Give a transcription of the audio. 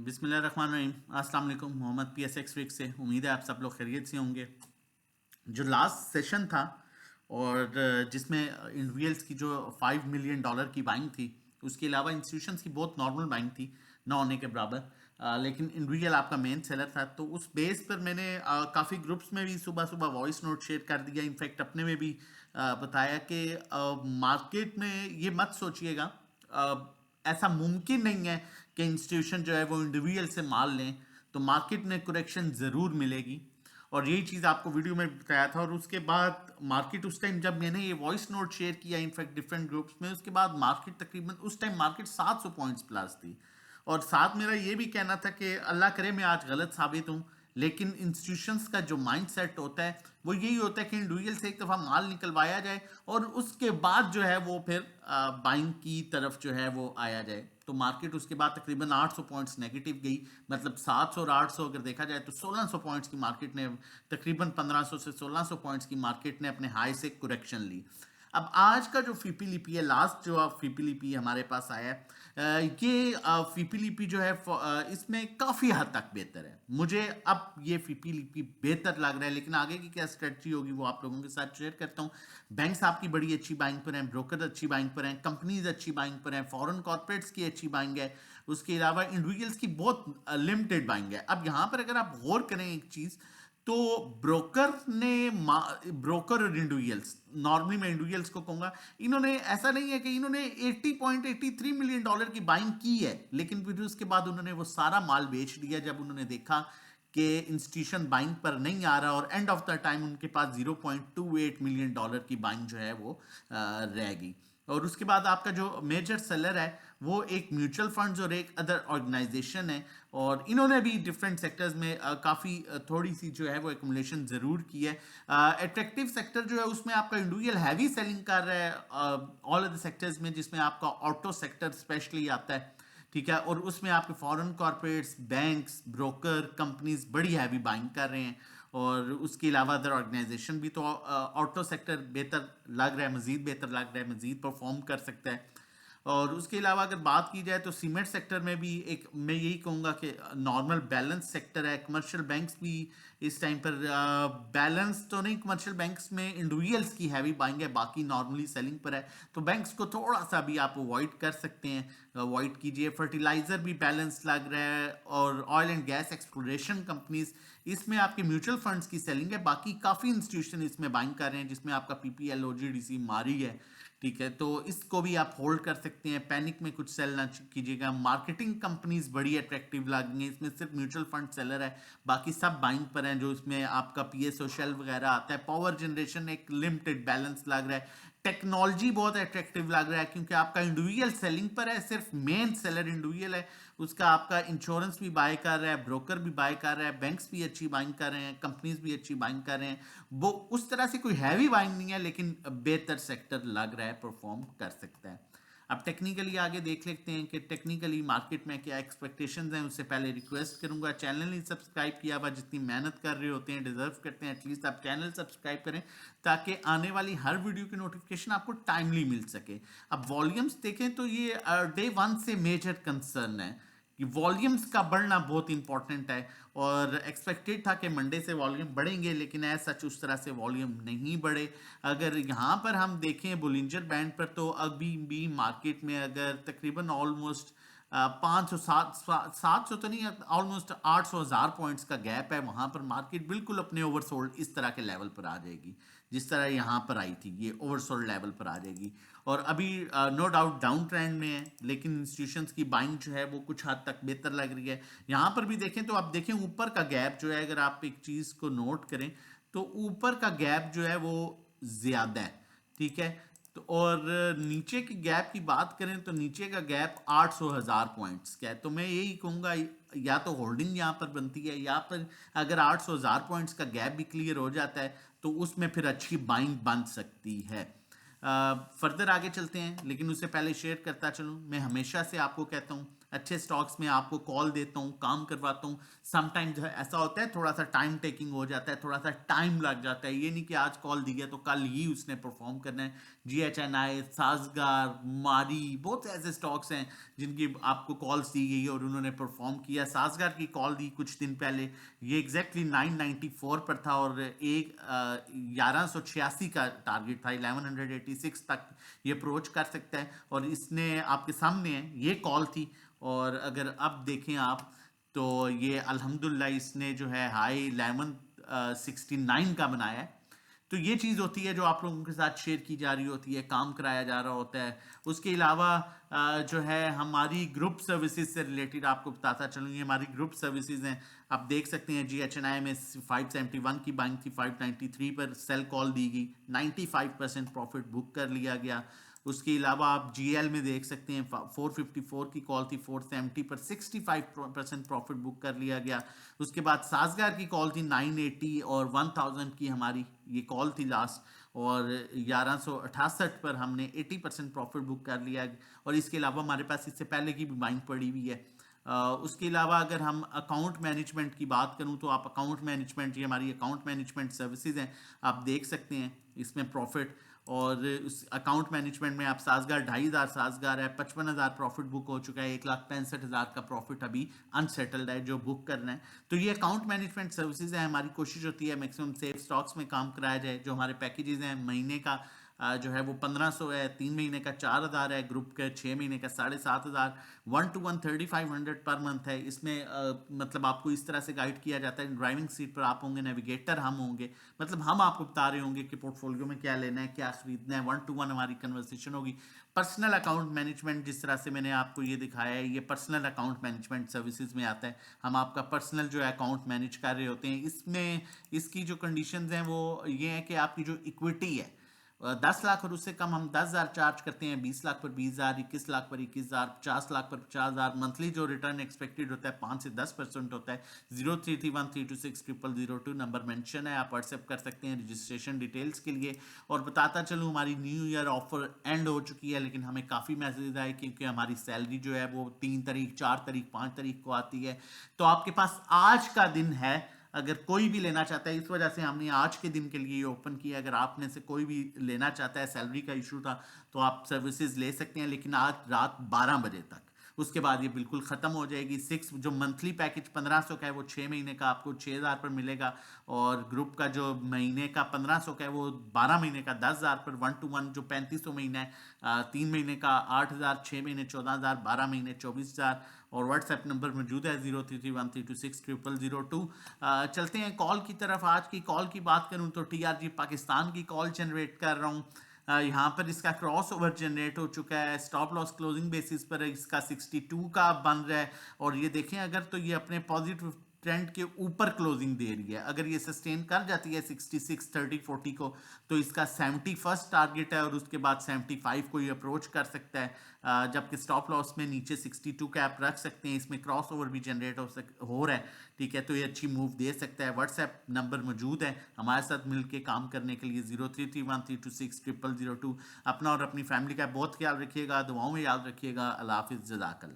बिस्मिल्लाहिर्रहमानिर्रहीम। अस्सलाम वालेकुम। मोहम्मद PSX वीक से उम्मीद है आप सब लोग खैरियत से होंगे। जो लास्ट सेशन था और जिसमें इंडिविजुअल्स की जो $5 मिलियन की बाइंग थी, उसके अलावा इंस्टीट्यूशंस की बहुत नॉर्मल बाइंग थी, ना होने के बराबर। लेकिन इंडिविजुअल आपका मेन सेलर था, तो उस बेस पर मैंने काफ़ी ग्रुप्स में भी सुबह सुबह वॉइस नोट शेयर कर दिया। इनफैक्ट अपने में भी बताया कि मार्केट में ये मत सोचिएगा, ऐसा मुमकिन नहीं है कि इंस्टीट्यूशन जो है वो इंडिविजुअल से माल लें, तो मार्केट में करेक्शन ज़रूर मिलेगी। और यही चीज़ आपको वीडियो में बताया था। और उसके बाद मार्केट उस टाइम जब मैंने ये वॉइस नोट शेयर किया इनफैक्ट डिफरेंट ग्रुप्स में, उसके बाद मार्केट तकरीबन उस टाइम मार्केट 700 पॉइंट्स प्लस थी। और साथ मेरा ये भी कहना था कि अल्लाह करे मैं आज गलत साबित हूँ, लेकिन इंस्टीट्यूशंस का जो माइंड सेट होता है वो यही होता है कि इंडिविजुअल से एक दफ़ा माल निकलवाया जाए और उसके बाद जो है वो फिर बाइंग की तरफ जो है वो आया जाए। तो मार्केट उसके बाद तकरीबन 800 पॉइंट्स नेगेटिव गई। मतलब 700 और 800 अगर देखा जाए तो 1600 पॉइंट्स की मार्केट ने, तकरीबन 1500 से 1600 पॉइंट्स की मार्केट ने अपने हाई से करेक्शन ली। अब आज का जो फीपीलीपी है, लास्ट जो फीपीलीपी हमारे पास आया है, ये फीपीलीपी जो है इसमें काफ़ी हद तक बेहतर है। मुझे अब ये फीपीलीपी बेहतर लग रहा है, लेकिन आगे की क्या स्ट्रेटजी होगी वो आप लोगों के साथ शेयर करता हूँ। बैंक्स आपकी बड़ी अच्छी बाइंग पर हैं, ब्रोकर अच्छी बाइंग पर हैं, कंपनीज अच्छी बाइंग पर हैं, फॉरेन कॉर्पोरेट्स की अच्छी बाइंग है, उसके अलावा इंडिविजुअल्स की बहुत लिमिटेड बाइंग है। अब यहाँ पर अगर आप गौर करें एक चीज़, तो ब्रोकर ने ब्रोकर और इंडिविजुअल्स, नॉर्मली मैं इंडिविजुअल्स को कहूंगा, इन्होंने ऐसा नहीं है कि इन्होंने $80.83 मिलियन की बाइंग की है, लेकिन फिर उसके बाद उन्होंने वो सारा माल बेच दिया जब उन्होंने देखा कि इंस्टीट्यूशन बाइंग पर नहीं आ रहा, और एंड ऑफ द टाइम उनके पास $0.28 मिलियन की बाइंग जो है वो रह गई। और उसके बाद आपका जो मेजर सेलर है वो एक म्यूचुअल फंड्स और एक अदर ऑर्गेनाइजेशन है, और इन्होंने भी डिफरेंट सेक्टर्स में काफ़ी थोड़ी सी जो है वो एकमुलेशन ज़रूर की है। अट्रैक्टिव सेक्टर जो है उसमें आपका इंडिविजुअल हैवी सेलिंग कर रहा है ऑल ऑफ द सेक्टर्स में, जिसमें आपका ऑटो सेक्टर स्पेशली आता है। ठीक है, और उसमें आपके foreign corporates, banks, broker, companies बड़ी हैवी बाइंग कर रहे हैं। और उसके अलावा अदर ऑर्गेनाइजेशन भी। तो ऑटो सेक्टर बेहतर लग रहा है, मजीद बेहतर लग रहा है, मजीद परफॉर्म कर सकता है। और उसके अलावा अगर बात की जाए तो सीमेंट सेक्टर में भी एक, मैं यही कहूँगा कि नॉर्मल बैलेंस सेक्टर है। कमर्शियल बैंक्स भी इस टाइम पर बैलेंस तो नहीं, कमर्शियल बैंक्स में इंडिविजुअल्स की हैवी बाइंग है, बाकी नॉर्मली सेलिंग पर है। तो बैंक्स को थोड़ा सा भी आप अवॉइड कर सकते हैं, अवॉइड कीजिए। फर्टिलाइजर भी बैलेंस लग रहा है, और oil and gas exploration companies, इसमें आपके म्यूचुअल फंड्स की सेलिंग है। बाकी काफ़ी इंस्टीट्यूशन इसमें बाइंग कर रहे हैं, जिसमें आपका PPL OGDC मारी है। ठीक है, तो इसको भी आप होल्ड कर सकते हैं, पैनिक में कुछ सेल ना कीजिएगा। मार्केटिंग कंपनीज बड़ी अट्रैक्टिव लगेंगी, इसमें सिर्फ म्यूचुअल फंड सेलर है, बाकी सब बाइंग पर हैं। जो इसमें आपका PSO शेल वगैरह आता है। पावर जनरेशन एक लिमिटेड बैलेंस लग रहा है। टेक्नोलॉजी बहुत अट्रैक्टिव लग रहा है, क्योंकि आपका इंडिविजुअल सेलिंग पर है, सिर्फ मेन सेलर इंडिविजुअल है। उसका आपका इंश्योरेंस भी बाय कर रहा है, ब्रोकर भी बाय कर रहा है, बैंक्स भी अच्छी बाइंग कर रहे हैं, कंपनीज भी अच्छी बाइंग कर रहे हैं। वो उस तरह से कोई हैवी बाइंग नहीं है, लेकिन बेहतर सेक्टर लग रहा है, परफॉर्म कर सकता है। अब टेक्निकली आगे देख लेते हैं कि टेक्निकली मार्केट में क्या एक्सपेक्टेशंस हैं। उससे पहले रिक्वेस्ट करूंगा, चैनल नहीं सब्सक्राइब किया हुआ, जितनी मेहनत कर रहे होते हैं, डिजर्व करते हैं, एटलीस्ट आप चैनल सब्सक्राइब करें, ताकि आने वाली हर वीडियो की नोटिफिकेशन आपको टाइमली मिल सके। अब वॉल्यूम्स देखें तो ये डे वन से मेजर कंसर्न है कि वॉल्यूम्स का बढ़ना बहुत इंपॉर्टेंट है। और एक्सपेक्टेड था कि मंडे से वॉल्यूम बढ़ेंगे, लेकिन ऐसा सच उस तरह से वॉल्यूम नहीं बढ़े। अगर यहाँ पर हम देखें बुलिंजर बैंड पर, तो अभी भी मार्केट में अगर तकरीबन ऑलमोस्ट 500 700 तो नहीं, ऑलमोस्ट 800,000 पॉइंट्स का गैप है, वहां पर मार्केट बिल्कुल अपने ओवरसोल्ड इस तरह के लेवल पर आ जाएगी, जिस तरह यहाँ पर आई थी, ये ओवरसोल्ड लेवल पर आ जाएगी। और अभी नो डाउट डाउन ट्रेंड में है, लेकिन इंस्टीट्यूशंस की बाइंग जो है वो कुछ हद तक बेहतर लग रही है। यहाँ पर भी देखें तो आप देखें ऊपर का गैप जो है, अगर आप एक चीज़ को नोट करें तो ऊपर का गैप जो है वो ज़्यादा है। ठीक है, तो और नीचे की गैप की बात करें तो नीचे का गैप 800,000 पॉइंट्स का है। तो मैं यही कहूँगा, या तो होल्डिंग यहाँ पर बनती है, या फिर अगर 800,000 पॉइंट्स का गैप भी क्लियर हो जाता है तो उसमें फिर अच्छी बाइंग बन सकती है। फर्दर आगे चलते हैं, लेकिन उससे पहले शेयर करता चलूँ, मैं हमेशा से आपको कहता हूँ अच्छे स्टॉक्स में आपको कॉल देता हूँ, काम करवाता हूँ। समटाइम्स ऐसा होता है थोड़ा सा टाइम टेकिंग हो जाता है, थोड़ा सा टाइम लग जाता है, ये नहीं कि आज कॉल दी है तो कल ही उसने परफॉर्म करना है। GHNI, साजगार, मारी, बहुत से ऐसे स्टॉक्स हैं जिनकी आपको कॉल्स दी गई और उन्होंने परफॉर्म किया। साजगार की कॉल दी कुछ दिन पहले, ये एग्जैक्टली 994 पर था और एक 1186 का टारगेट था, 1186 तक ये अप्रोच कर सकता है और इसने आपके सामने है ये कॉल थी। और अगर अब देखें आप तो ये अल्हम्दुलिल्लाह इसने जो है हाई 1169 का बनाया है। तो ये चीज़ होती है जो आप लोगों के साथ शेयर की जा रही होती है, काम कराया जा रहा होता है। उसके अलावा जो है हमारी ग्रुप सर्विसेज से रिलेटेड आपको बताता चलूँ, ये हमारी ग्रुप सर्विसेज हैं। आप देख सकते हैं GHNI में 571 की बाइंग थी, 593 पर सेल कॉल दी गई, 95% प्रॉफिट बुक कर लिया गया। उसके अलावा आप GL में देख सकते हैं 454 की कॉल थी, 470 पर 65% प्रॉफिट बुक कर लिया गया। उसके बाद साजगार की कॉल थी 980 और 1000 की हमारी ये कॉल थी लास्ट, और 1168 पर हमने 80% प्रॉफिट बुक कर लिया। और इसके अलावा हमारे पास इससे पहले की भी बाइंग पड़ी हुई है। उसके अलावा अगर हम अकाउंट मैनेजमेंट की बात करूं तो आप अकाउंट मैनेजमेंट, ये हमारी अकाउंट मैनेजमेंट सर्विसेज हैं, आप देख सकते हैं इसमें प्रॉफिट। और उस अकाउंट मैनेजमेंट में आप साजगार 2500 साजगार है, 55,000 प्रॉफिट बुक हो चुका है, 1,65,000 का प्रॉफिट अभी अनसेटल्ड है जो बुक करना है। तो ये अकाउंट मैनेजमेंट सर्विसेज है। हमारी कोशिश होती है मैक्सिमम सेफ स्टॉक्स में काम कराया जाए। जो हमारे पैकेजेस हैं महीने का जो है वो 1500 है, 3 महीने का 4000 है, ग्रुप के 6 महीने का 7500, 1 to 1 3500 पर मंथ है। इसमें मतलब आपको इस तरह से गाइड किया जाता है, ड्राइविंग सीट पर आप होंगे, नेविगेटर हम होंगे, मतलब हम आपको बता रहे होंगे कि पोर्टफोलियो में क्या लेना है, क्या खरीदना है। 1 to 1 हमारी कन्वर्सेशन होगी। पर्सनल अकाउंट मैनेजमेंट, जिस तरह से मैंने आपको ये दिखाया है, ये पर्सनल अकाउंट मैनेजमेंट सर्विसेज में आता है। हम आपका पर्सनल जो है अकाउंट मैनेज कर रहे होते हैं। इसमें इसकी जो कंडीशंस हैं वो ये है कि आपकी जो इक्विटी है 10 लाख और उससे कम हम 10,000 चार्ज करते हैं, 20 लाख पर 20,000, 21 लाख पर 21,000, 50 लाख पर 50,000। मंथली जो रिटर्न एक्सपेक्टेड होता है 5 से 10% होता है। 0331326002 नंबर मेंशन है, आप व्हाट्सएप कर सकते हैं रजिस्ट्रेशन डिटेल्स के लिए। और बताता चलूँ हमारी न्यू ईयर ऑफर एंड हो चुकी है, लेकिन हमें काफ़ी मैसेज आए क्योंकि हमारी सैलरी जो है वो 3 तारीख, 4 तारीख, 5 तारीख को आती है। तो आपके पास आज का दिन है, अगर कोई भी लेना चाहता है, इस वजह से हमने आज के दिन के लिए ओपन किया। अगर आप में से कोई भी लेना चाहता है, सैलरी का इशू था तो आप सर्विसेज ले सकते हैं, लेकिन आज रात 12 बजे तक, उसके बाद ये बिल्कुल ख़त्म हो जाएगी। जो मंथली पैकेज 1500 का है वो 6 महीने का आपको 6000 पर मिलेगा, और ग्रुप का जो महीने का 1500 का है वो 12 महीने का 10,000 पर। 1 to 1 जो 3500 महीना है 3 महीने का 8,000, 6 महीने 14,000, 12 महीने 24,000। और व्हाट्सएप नंबर मौजूद है 0331326002। चलते हैं कॉल की तरफ। आज की कॉल की बात करूं तो TRG पाकिस्तान की कॉल जनरेट कर रहा हूं। यहाँ पर इसका क्रॉस ओवर जनरेट हो चुका है, स्टॉप लॉस क्लोजिंग बेसिस पर इसका 62 का बन रहा है। और ये देखें अगर तो ये अपने पॉजिटिव ट्रेंड के ऊपर क्लोजिंग दे रही है। अगर ये सस्टेन कर जाती है 66 30 40 को तो इसका 71st टारगेट है और उसके बाद 75 को ये अप्रोच कर सकता है। जबकि स्टॉप लॉस में नीचे 62 का आप रख सकते हैं। इसमें क्रॉस ओवर भी जनरेट हो रहा है, ठीक है, तो ये अच्छी मूव दे सकता है। व्हाट्सएप नंबर मौजूद है हमारे साथ मिलकर काम करने के लिए 0331326002। अपना और अपनी फैमिली का बहुत ख्याल रखिएगा, दुआओं में याद रखिएगा। अल्लाह हाफिज़, जज़ाकल्लाह।